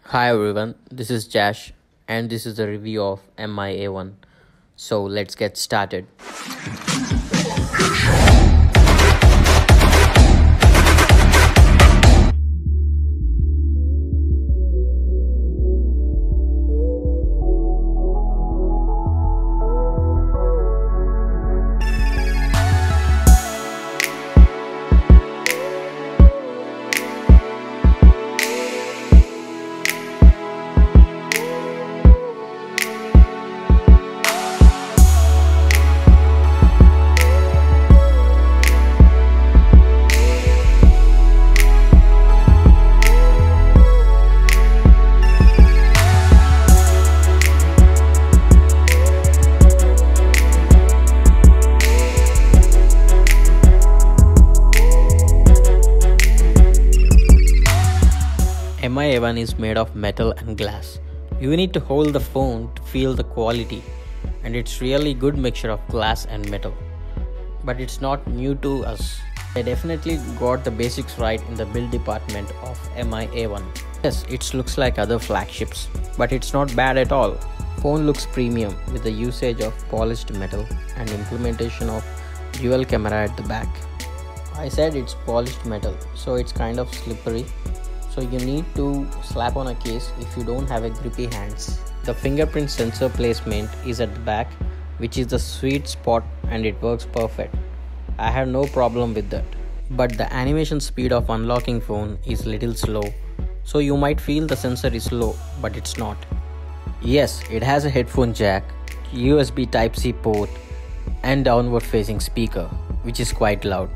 Hi everyone, this is Jash and this is a review of Mi A1. So let's get started. Mi A1 is made of metal and glass. You need to hold the phone to feel the quality, and it's really good mixture of glass and metal. But it's not new to us. I definitely got the basics right in the build department of Mi A1. Yes, it looks like other flagships, but it's not bad at all. Phone looks premium with the usage of polished metal and implementation of dual camera at the back. I said it's polished metal, so it's kind of slippery. So you need to slap on a case if you don't have a grippy hands. The fingerprint sensor placement is at the back, which is the sweet spot, and it works perfect. I have no problem with that. But the animation speed of unlocking phone is little slow, so you might feel the sensor is slow, but it's not. Yes, it has a headphone jack, USB Type-C port, and downward facing speaker, which is quite loud.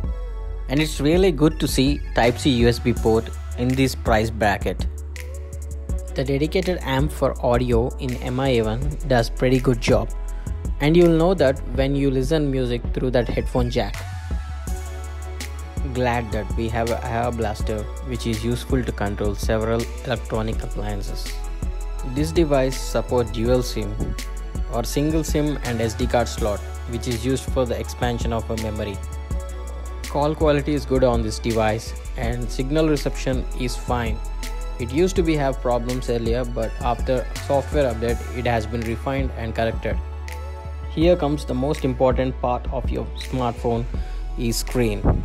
And it's really good to see Type-C USB port in this price bracket. The dedicated amp for audio in Mi A1 does pretty good job, and you'll know that when you listen music through that headphone jack. Glad that we have a air blaster which is useful to control several electronic appliances. This device supports dual SIM or single SIM and SD card slot, which is used for the expansion of a memory. Call quality is good on this device and signal reception is fine. It used to have problems earlier, but after software update it has been refined and corrected. Here comes the most important part of your smartphone is screen.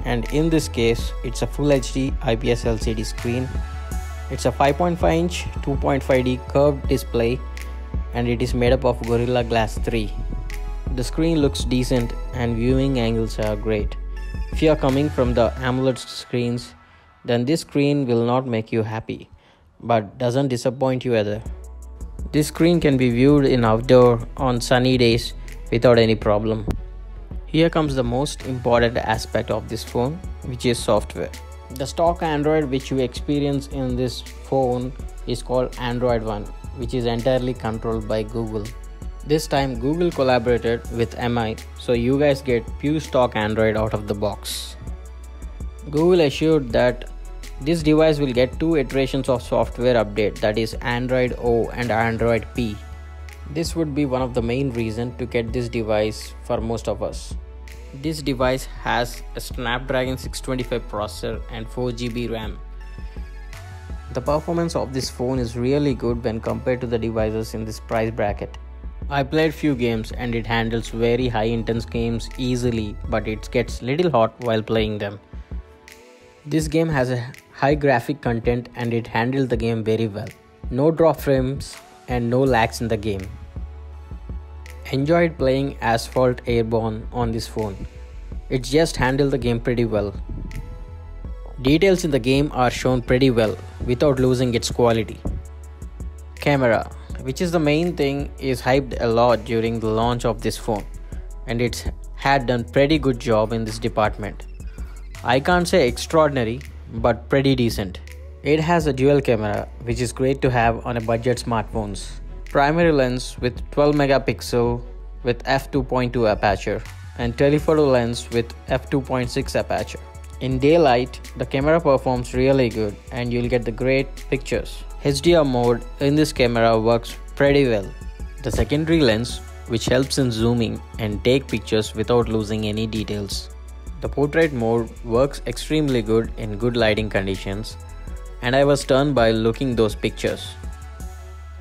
And in this case it's a Full HD IPS LCD screen. It's a 5.5 inch 2.5D curved display and it is made up of Gorilla Glass 3. The screen looks decent and viewing angles are great. If you are coming from the AMOLED screens, then this screen will not make you happy, but doesn't disappoint you either. This screen can be viewed in outdoor on sunny days without any problem. Here comes the most important aspect of this phone, which is software. The stock Android which you experience in this phone is called Android One, which is entirely controlled by Google. This time Google collaborated with Mi, so you guys get pure stock Android out of the box. Google assured that this device will get 2 iterations of software update, that is Android O and Android P. This would be one of the main reasons to get this device for most of us. This device has a Snapdragon 625 processor and 4GB RAM. The performance of this phone is really good when compared to the devices in this price bracket. I played few games and it handles very high intense games easily, but it gets little hot while playing them. This game has a high graphic content and it handled the game very well. No drop frames and no lags in the game. Enjoyed playing Asphalt Airborne on this phone. It just handled the game pretty well. Details in the game are shown pretty well without losing its quality. Camera, which is the main thing, is hyped a lot during the launch of this phone, and it's had done pretty good job in this department. I can't say extraordinary, but pretty decent. It has a dual camera, which is great to have on a budget smartphones. Primary lens with 12 megapixel with f2.2 aperture and telephoto lens with f2.6 aperture. In daylight, the camera performs really good and you'll get the great pictures. HDR mode in this camera works pretty well. The secondary lens, which helps in zooming and take pictures without losing any details. The portrait mode works extremely good in good lighting conditions, and I was stunned by looking those pictures.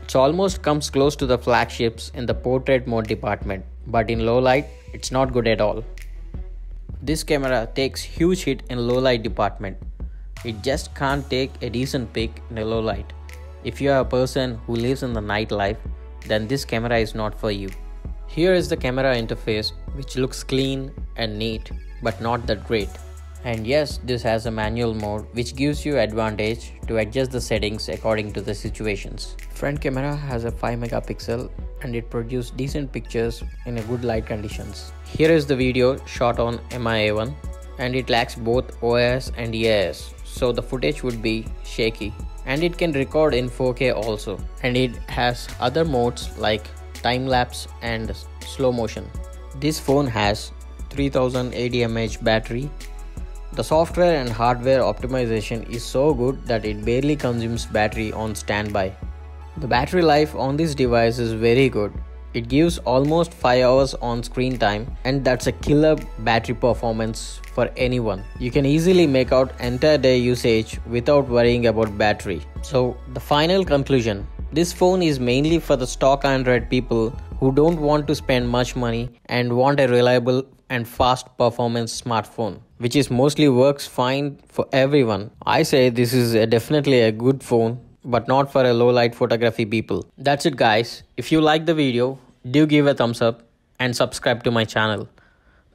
It almost comes close to the flagships in the portrait mode department, but in low light, it's not good at all. This camera takes huge hit in low light department. It just can't take a decent pic in a low light. If you are a person who lives in the nightlife, then this camera is not for you. Here is the camera interface, which looks clean and neat, but not that great. And yes, this has a manual mode which gives you advantage to adjust the settings according to the situations. Front camera has a 5 megapixel and it produces decent pictures in a good light conditions. Here is the video shot on Mi A1 and it lacks both OIS and EIS, so the footage would be shaky. And it can record in 4K also, and it has other modes like time-lapse and slow motion. This phone has 3080 mAh battery. The software and hardware optimization is so good that it barely consumes battery on standby. The battery life on this device is very good. It gives almost 5 hours on screen time, and that's a killer battery performance for anyone. You can easily make out entire day usage without worrying about battery. So the final conclusion, this phone is mainly for the stock Android people who don't want to spend much money and want a reliable and fast performance smartphone, which is mostly works fine for everyone. I say this is definitely a good phone, but not for a low light photography people. That's it guys. If you like the video, do give a thumbs up and subscribe to my channel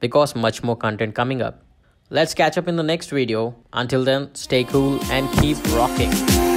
because much more content coming up. Let's catch up in the next video. Until then, stay cool and keep rocking.